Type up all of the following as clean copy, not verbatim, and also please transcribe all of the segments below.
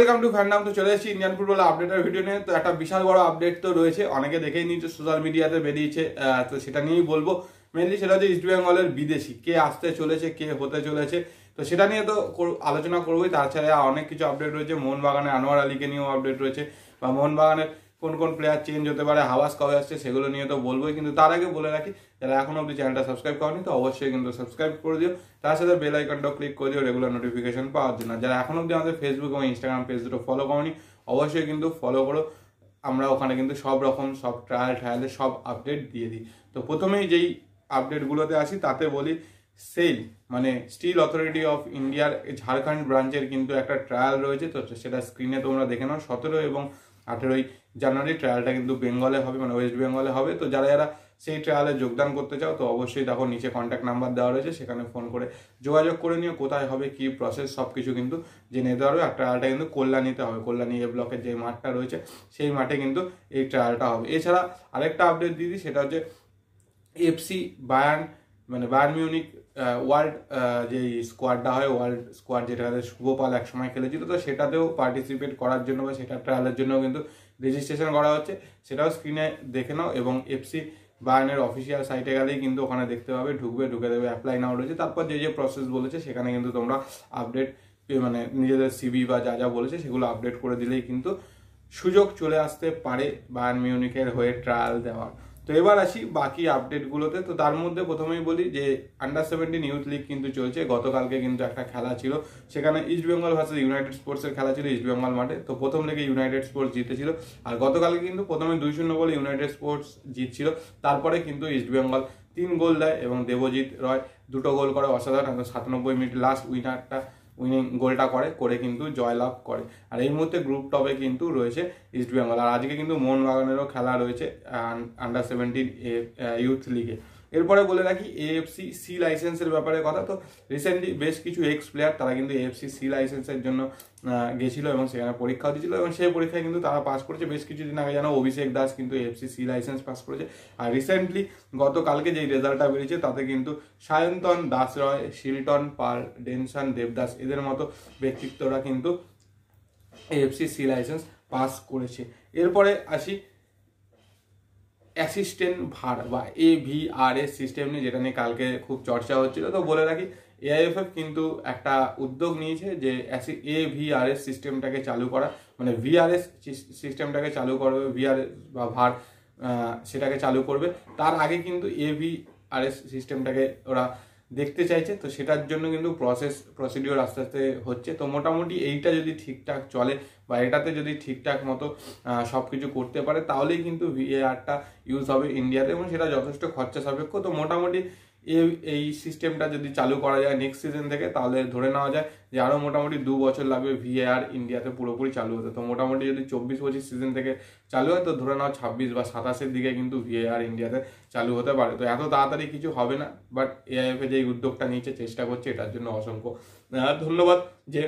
Welcome to fandom. তো চলে এসেছি ইন্ডিয়ান ফুটবল আপডেটের ভিডিও নিয়ে। তো একটা বিশাল বড় আপডেট তো রয়েছে, অনেকে দেখেই নিচ্ছে, সোশ্যাল মিডিয়াতে বেরিয়েছে। তো সেটা নিয়েই বলবো মেনলি। সেটা হচ্ছে ইস্ট বেঙ্গলের বিদেশি কে আসতে চলেছে, কে হতে চলেছে। তো সেটা নিয়ে তো আলোচনা করবোই। তাছাড়া অনেক কিছু আপডেট রয়েছে। মোহনবাগানের আনোয়ার আলীকে নিয়েও আপডেট রয়েছে, বা মোহনবাগানের কোন কোন প্লেয়ার চেঞ্জ হতে পারে, হাওয়াস কবে আসছে, সেগুলো নিয়ে তো বলবোই। কিন্তু তার আগে বলে রাখি, যারা এখনো অব্দি চ্যানেলটা সাবস্ক্রাইব করেনি তো অবশ্যই কিন্তু সাবস্ক্রাইব করে দিও। তার সাথে বেল আইকনটাও ক্লিক করে দিও রেগুলার নোটিফিকেশন পাওয়ার জন্য। যারা এখনো অব্দি আমাদের ফেসবুক এবং ইনস্টাগ্রাম পেজ দুটো ফলো করনি অবশ্যই কিন্তু ফলো করো। আমরা ওখানে কিন্তু সব রকম সব ট্রায়ালের সব আপডেট দিয়ে দিই। তো প্রথমেই যেই আপডেটগুলোতে আসি তাতে বলি, সেল মানে স্টিল অথরিটি অফ ইন্ডিয়ার ঝাড়খণ্ড ব্রাঞ্চের কিন্তু একটা ট্রায়াল রয়েছে। তো সেটা স্ক্রিনে তোমরা দেখে নাও। 17 এবং 18 জানুয়ারি ট্রায়ালটা কিন্তু বেঙ্গলে হবে, মানে ওয়েস্ট বেঙ্গলে হবে। তো যারা যারা সেই ট্রায়ালে যোগদান করতে চাও তো অবশ্যই দেখো নিচে কন্ট্যাক্ট নাম্বার দেওয়া রয়েছে, সেখানে ফোন করে যোগাযোগ করে নিও। কোথায় হবে, কি প্রসেস, সব কিছু কিন্তু জেনে নিতে পারবে। আর ট্রায়ালটা কিন্তু কল্যাণীতে হবে। কল্যাণী এ ব্লকের যে মাঠটা রয়েছে সেই মাঠে কিন্তু এই ট্রায়ালটা হবে। এছাড়া আরেকটা আপডেট দিদি, সেটা হচ্ছে এফসি বায়ার্ন মানে বায়ার্ন মিউনিক ওয়ার্ল্ড যে স্কোয়াডটা হয়, ওয়ার্ল্ড স্কোয়াড যেটাতে শুভপাল একসময় খেলেছিল, তো সেটাতেও পার্টিসিপেট করার জন্য বা সেটা ট্রায়ালের জন্য কিন্তু রেজিস্ট্রেশন করা হচ্ছে। সেটাও স্ক্রিনে দেখে নাও। এবং এফসি বায়ার্নের অফিসিয়াল সাইটে গেলেই কিন্তু ওখানে দেখতে পাবে, ঢুকে দেবে, অ্যাপ্লাই নাও রয়েছে। তারপর যে যে প্রসেস বলেছে সেখানে কিন্তু তোমরা আপডেট মানে নিজেদের সিভি বা যা যা বলেছে সেগুলো আপডেট করে দিলেই কিন্তু সুযোগ চলে আসতে পারে বায়ার্ন মিউনিকের হয়ে ট্রায়াল দেওয়ার। তো এবার আসি বাকি আপডেটগুলোতে। তো তার মধ্যে প্রথমেই বলি যে আন্ডার-17 ইউথ লিগ কিন্তু চলছে। গতকালকে কিন্তু একটা খেলা ছিল, সেখানে ইস্ট বেঙ্গল ভার্সেস ইউনাইটেড স্পোর্টসের খেলা ছিল ইস্ট বেঙ্গল মাঠে। তো প্রথম লেগে ইউনাইটেড স্পোর্টস জিতেছিল। আর গতকালকে কিন্তু প্রথমে 2-0 বলে ইউনাইটেড স্পোর্টস জিতছিল। তারপরে কিন্তু ইস্ট বেঙ্গল 3 গোল দেয় এবং দেবজিৎ রয় 2টো গোল করে। অসাধারণ। 97 মিনিট লাস্ট উইনিং গোলটা করে কিন্তু জয়লাভ করে। আর এই মুহূর্তে গ্রুপ টপে কিন্তু রয়েছে ইস্ট বেঙ্গল। আর আজকে কিন্তু মোহনবাগানেরও খেলা রয়েছে আন্ডার-17 ইউথ লিগে। এরপরে বলে রাখি এএফসি সি লাইসেন্সের ব্যাপারে কথা। তো রিসেন্টলি বেশ কিছু এক্স প্লেয়ার তারা কিন্তু এএফসি সি লাইসেন্সের জন্য গেছিল এবং সেখানে পরীক্ষাও দিয়েছিল এবং সেই পরীক্ষায় কিন্তু তারা পাস করেছে। বেশ কিছুদিন আগে জানো অভিষেক দাস কিন্তু এএফসি সি লাইসেন্স পাস করেছে। আর রিসেন্টলি গতকালকে যেই রেজাল্টটা বেরিয়েছে তাতে কিন্তু সায়ন্তন দাস রয়, শিলটন পাল, ডেনসন দেবদাস এদের মতো ব্যক্তিত্বরা কিন্তু এএফসি সি লাইসেন্স পাস করেছে। এরপরে আসি অ্যাসিস্ট্যান্ট ভার বা AVRS সিস্টেম নিয়ে, যেটা নিয়ে কালকে খুব চর্চা হচ্ছিল। তো বলে রাখি AIFF কিন্তু একটা উদ্যোগ নিয়েছে যে AVRS সিস্টেমটাকে চালু করা, মানে VRS সিস্টেমটাকে চালু করবে, VRS বা ভার সেটাকে চালু করবে। তার আগে কিন্তু AVRS সিস্টেমটাকে ওরা দেখতে চাইছে। তো সেটার জন্য কিন্তু প্রসিডিওর আস্তে আস্তে হচ্ছে। তো মোটামুটি এইটা যদি ঠিকঠাক চলে বা এটাতে যদি ঠিকঠাক মতো সব কিছু করতে পারে তাহলেই কিন্তু VARটা ইউজ হবে ইন্ডিয়াতে এবং সেটা যথেষ্ট খরচা সাপেক্ষ। তো মোটামুটি এই সিস্টেমটা যদি চালু করা যায় নেক্সট সিজন থেকে, তাহলে ধরে নেওয়া যায় যে আরও মোটামুটি 2 বছর লাগবে VAR ইন্ডিয়াতে পুরোপুরি চালু হতে। তো মোটামুটি যদি 24-25 সিজন থেকে চালু হয় তো ধরে নাও 26 বা 27-এর দিকে কিন্তু VAR ইন্ডিয়াতে চালু হতে পারে। তো এত তাড়াতাড়ি কিছু হবে না, বাট AIFF যে উদ্যোগটা নিয়েছে, চেষ্টা করছে, এটার জন্য অসংখ্য ধন্যবাদ। যে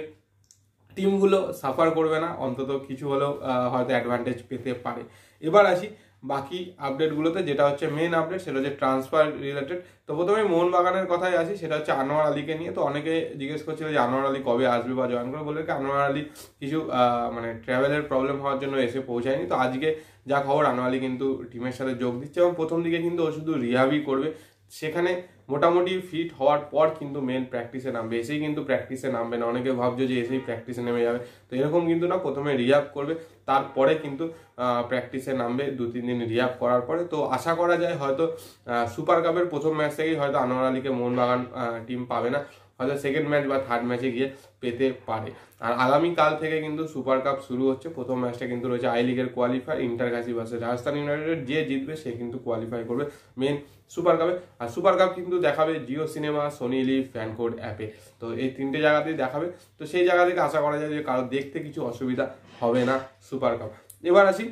টিমগুলো সাফার করবে না, অন্তত কিছু হলেও হয়তো অ্যাডভান্টেজ পেতে পারে। এবার আসি বাকি আপডেটগুলোতে, যেটা হচ্ছে মেন আপডেট, সেটা হচ্ছে ট্রান্সফার রিলেটেড। তো প্রথমে মোহনবাগানের কথাই আসি, সেটা হচ্ছে আনোয়ার আলীকে নিয়ে। তো অনেকে জিজ্ঞেস করছিল যে আনোয়ার আলী কবে আসবে বা জয়েন করে। বলে আনোয়ার আলী কিছু মানে ট্রাভেলের প্রবলেম হওয়ার জন্য এসে পৌঁছায়নি। তো আজকে যা খবর, আনোয়ার আলী কিন্তু টিমের সাথে যোগ দিচ্ছে এবং প্রথম দিকে কিন্তু ও শুধু রিহাবই করবে। সেখানে মোটামুটি ফিট হওয়ার পর কিন্তু মেন প্র্যাকটিসে নামবে। এসেই কিন্তু প্র্যাকটিসে নামবে না। অনেকে ভাবছো যে এসেই প্র্যাকটিসে নেমে যাবে, তো এরকম কিন্তু না। প্রথমে রিহাব করবে, তারপরে কিন্তু প্র্যাকটিসে নামবে 2-3 দিন রিহাব করার পরে। তো আশা করা যায় হয়তো সুপার কাপের প্রথম ম্যাচ থেকেই হয়তো আনোয়ার আলীকে মোহনবাগান টিম পাবে না, হয়তো সেকেন্ড ম্যাচ বা থার্ড ম্যাচে গিয়ে পেতে পারে। আর আগামীকাল থেকে কিন্তু সুপার কাপ শুরু হচ্ছে। প্রথম ম্যাচটা কিন্তু রয়েছে আই লিগের qualifier, Inter Kashi versus Rajasthan United. যে জিতবে সে কিন্তু কোয়ালিফাই করবে মেন সুপার কাপে। আর সুপার কাপ কিন্তু দেখাবে Jio cinema, Sony liv, FanCode অ্যাপে। তো এই 3টে জায়গাতেই দেখাবে। তো সেই জায়গা থেকে আশা করা যায় যে কারো দেখতে কিছু অসুবিধা হবে না সুপার কাপ। এবার আসি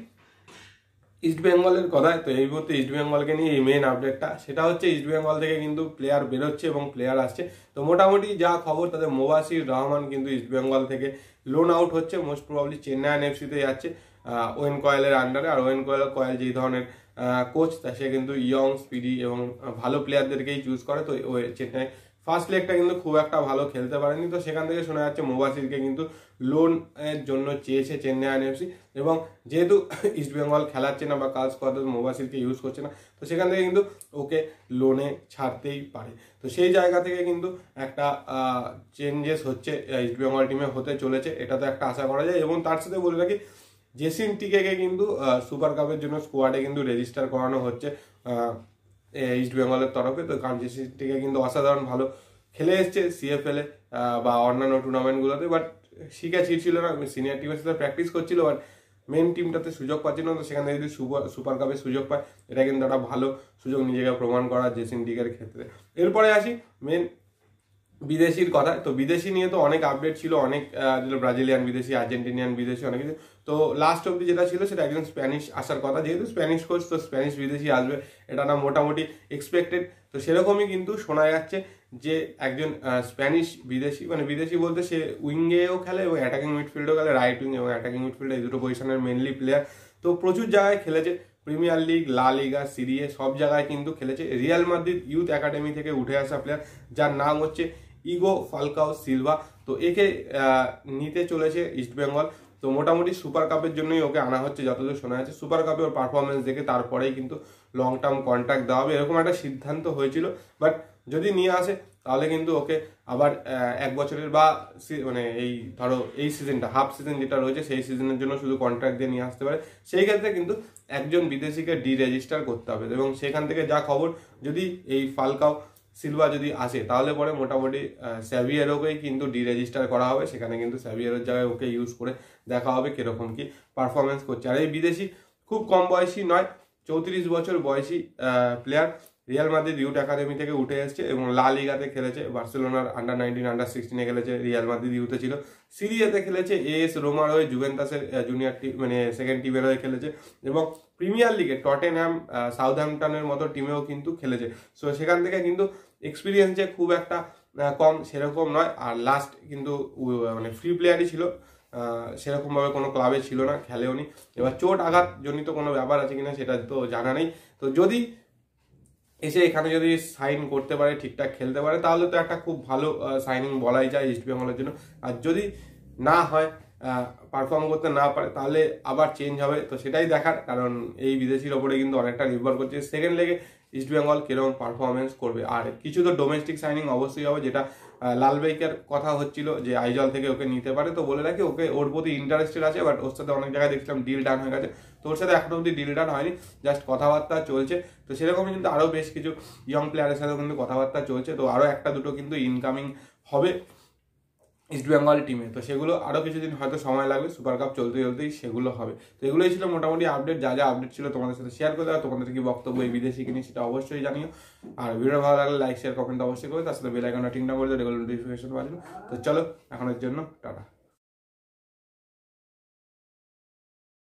ইস্ট বেঙ্গলের কথায়। তো এই মুহূর্তে ইস্ট বেঙ্গলকে নিয়ে এই মেন আপডেটটা, সেটা হচ্ছে ইস্ট বেঙ্গল থেকে কিন্তু প্লেয়ার বেরোচ্ছে এবং প্লেয়ার আসছে। তো মোটামুটি যা খবর তাদের মোবাসির রহমান কিন্তু ইস্ট বেঙ্গল থেকে লোন আউট হচ্ছে, মোস্ট প্রবাবলি চেন্নাই এফসিতে যাচ্ছে ওয়েন কয়েলের আন্ডারে। আর ওয়েন কয়েল যেই ধরনের কোচ, তা সে কিন্তু ইয়ং, স্পিডি এবং ভালো প্লেয়ারদেরকেই চুজ করে। তো চেন্নাই ফার্স্ট লেগটা কিন্তু খুব একটা ভালো খেলতে পারেনি। তো সেখান থেকে শোনা যাচ্ছে মুবাসিরকে কিন্তু লোনের জন্য চেয়েছে চেন্নাই এফসি, এবং যেহেতু ইস্টবেঙ্গল খেলাচ্ছে না বা কাজ করতে মুবাসিরকে ইউজ করছে না, তো সেখান থেকে কিন্তু ওকে লোনে ছাড়তেই পারে। তো সেই জায়গা থেকে কিন্তু একটা চেঞ্জেস হচ্ছে ইস্টবেঙ্গল টিমে হতে চলেছে, এটা তো একটা আশা করা যায়। এবং তার সাথে বলে রাখি জেসিন টিকেকে কিন্তু সুপার কাপের জন্য স্কোয়াডে কিন্তু রেজিস্টার করানো হচ্ছে ইস্ট বেঙ্গলের তরফে। তো কারণ জেসিন টিকে কিন্তু অসাধারণ ভালো খেলে এসছে সিএফএল এ বা অন্যান্য টুর্নামেন্টগুলোতে, বাট শিখা ছিল না, সিনিয়র টিমের সাথে প্র্যাকটিস করছিল, বাট মেন টিমটাতে সুযোগ পাচ্ছিল না। তো সেখানে যদি সুপার কাপে সুযোগ পায়, এটা কিন্তু একটা ভালো সুযোগ নিজেকে প্রমাণ করা জেসিন টিকের ক্ষেত্রে। এরপরে আসি মেন বিদেশির কথা। তো বিদেশি নিয়ে তো অনেক আপডেট ছিল, অনেক ব্রাজিলিয়ান বিদেশি, আর্জেন্টিনিয়ান বিদেশি, অনেক কিছু। তো লাস্ট অব্দি যেটা ছিল সেটা একজন স্প্যানিশ আসার কথা, যেহেতু স্প্যানিশ কোচ তো স্প্যানিশ বিদেশি আসবে, এটা না মোটামুটি এক্সপেক্টেড। তো সেরকমই কিন্তু শোনা যাচ্ছে যে একজন স্প্যানিশ বিদেশি, মানে বিদেশি বলতে সে উইঙ্গেও খেলে এবং অ্যাটাকিং মিডফিল্ডও খেলে, রাইট উইং এবং অ্যাটাকিং মিডফিল্ড এই দুটো পজিশনের মেনলি প্লেয়ার। তো প্রচুর জায়গায় খেলেছে, প্রিমিয়ার লিগ, লা লিগা, সিরিয়ে সব জায়গায় কিন্তু খেলেছে। রিয়াল মাদ্রিদ ইউথ একাডেমি থেকে উঠে আসা প্লেয়ার, যার নাম হচ্ছে ইগো ফালকাও সিলভা। তো একে নিতে চলেছে ইস্টবেঙ্গল। তো মোটামুটি সুপার কাপের জন্যই ওকে আনা হচ্ছে যতদূর শোনা যাচ্ছে। সুপার কাপে ওর পারফরমেন্স দেখে তারপরেই কিন্তু লং টার্ম কন্ট্রাক্ট দেওয়া হবে, এরকম একটা সিদ্ধান্ত হয়েছিল। বাট যদি নিয়ে আসে তাহলে কিন্তু ওকে আবার 1 বছরের বা মানে এই ধরো এই সিজনটা হাফ সিজন যেটা রয়েছে সেই সিজনের জন্য শুধু কন্ট্রাক্ট দিয়ে নিয়ে আসতে পারে। সেই ক্ষেত্রে কিন্তু একজন বিদেশিকে রেজিস্টার করতে হবে। এবং সেখান থেকে যা খবর, যদি এই ফালকাও সিলভা যদি আসে তাহলে পরে মোটামুটি স্যাভিয়েরোকেই কিন্তু রেজিস্টার করা হবে। সেখানে কিন্তু স্যাভিয়েরোর জায়গায় ওকে ইউজ করে দেখা হবে কিরকম কি পারফরমেন্স করছে। আর এই বিদেশি খুব কম বয়সী নয়, 34 বছর বয়সী player, Real Madrid youth academy থেকে উঠে এসেছে এবং লা লিগাতে খেলেছে, বার্সেলোনার আন্ডার-19 আন্ডার-16 খেলেছে, রিয়াল মাদ্রিদ ইউথে ছিল, সিরিয়াতে খেলেছে, এএস রোমার হয়ে জুভেন্টাসের জুনিয়র টিম মানে সেকেন্ড টিমের হয়ে খেলেছে, এবং প্রিমিয়ার লিগে টটেনহ্যাম, সাউথহ্যাম্পটনের মতো টিমেও কিন্তু খেলেছে। সো সেখান থেকে কিন্তু এক্সপিরিয়েন্স যে খুব একটা কম সেরকম নয়। আর লাস্ট কিন্তু মানে ফ্রি প্লেয়ারই ছিল, সেরকমভাবে কোনো ক্লাবে ছিল না, খেলেও নি। এবার চোট আঘাত জনিত কোনো ব্যাপার আছে কিনা সেটা তো জানা নেই। তো যদি এসে এখানে যদি সাইন করতে পারে, ঠিকঠাক খেলতে পারে, তাহলে তো একটা খুব ভালো সাইনিং বলাই যায় ইস্ট বেঙ্গলের জন্য। আর যদি না হয়, পারফর্ম করতে না পারে, তাহলে আবার চেঞ্জ হবে। তো সেটাই দেখার, কারণ এই বিদেশির ওপরে কিন্তু অনেকটা নির্ভর করছে সেকেন্ড লেগে ইস্ট বেঙ্গল কিরকম পারফরমেন্স করবে। আর কিছু তো ডোমেস্টিক সাইনিং অবশ্যই হবে, যেটা লালবেকের কথা হচ্ছিল যে আইজল থেকে ওকে নিতে পারে। তো বলে রাখি ওকে ওর প্রতি ইন্টারেস্টেড আছে, বাট ওর সাথে অনেক জায়গায় দেখছিলাম ডিল ডান হয়ে গেছে। তো ওর সাথে এখনো অব্দি ডিল ডান হয়নি, জাস্ট কথাবার্তা চলছে। তো সেরকমই কিন্তু আরও বেশ কিছু ইয়ং প্লেয়ারের সাথেও কিন্তু কথাবার্তা চলছে। তো আরও একটা দুটো কিন্তু ইনকামিং হবে ইস্ট বেঙ্গল টিমে। তো সেগুলো আরও কিছুদিন হয়তো সময় লাগবে, সুপার কাপ চলতে চলতেই সেগুলো হবে। তো এগুলোই ছিল মোটামুটি আপডেট, যা যা আপডেট ছিল তোমাদের সাথে শেয়ার করে দেওয়া। তোমাদের কি বক্তব্য এই বিদেশি কিনে সেটা অবশ্যই জানিও। আর ভিডিও ভালো লাগলে লাইক শেয়ার কমেন্ট অবশ্যই করবে, তার সাথে বেল আইকনটা ঠিক না করে রেগুলার নোটিফিকেশন পাওয়ার জন্য। তো চলো এখনের জন্য টাটা।